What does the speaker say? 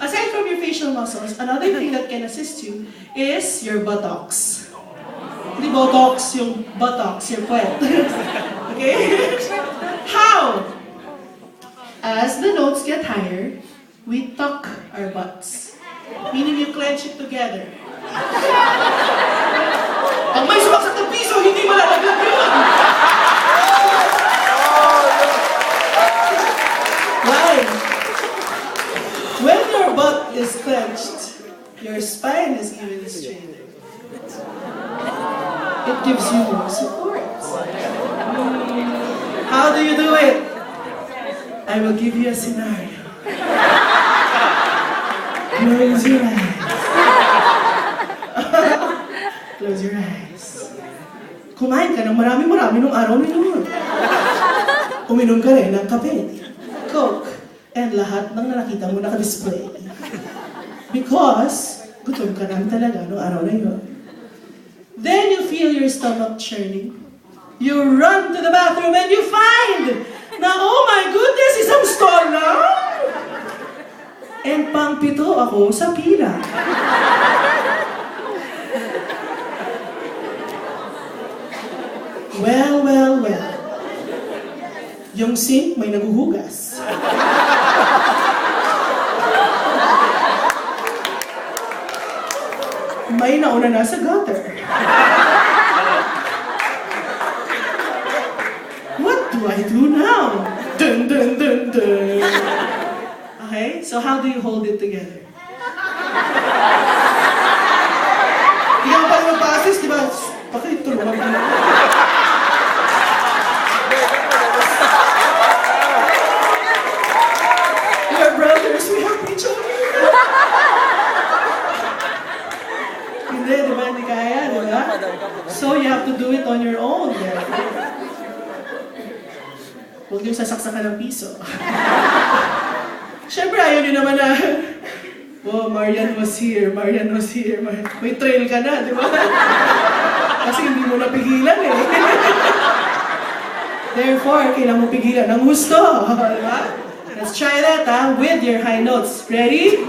Aside from your facial muscles, another thing that can assist you is your buttocks. Hindi botox, yung buttocks, your puwet. Okay? How? As the notes get higher, we tuck our butts. Meaning you clench it together. Pag may sumaksak ng piso, hindi malalaglag yun! Why? When your butt is clenched, your spine is even straighter. It gives you more support. How do you do it? I will give you a scenario. Close your eyes. Close your eyes. Kumain ka ng marami nung araw na yun. Uminom ka rin ng kape, Coke, and lahat ng nakita mo naka-display. Because gutom ka lang talaga nung araw na yun. Then you feel your stomach churning. You run to the bathroom and you find na, oh my goodness, isang stall lang! And pang-pito ako sa pila. Well. Yung sink may naguhugas. May nauna na sa gutter. What do I do now? Dun. Okay, so how do you hold it together? Hindi ka pa mag-passes, di ba? Pakitulungan mo. We're brothers, we have each other. Hindi, di ba? Hindi kaya, di ba? So you have to do it on your own. Huwag niyong sasaksakan ng piso. Siyempre, ayaw niyo naman na, oh, Marian was here. May trail ka na, di ba? Kasi hindi mo napigilan eh. Therefore, kailangan mo pigilan ng gusto. Di ba? Let's try that with your high notes. Ready?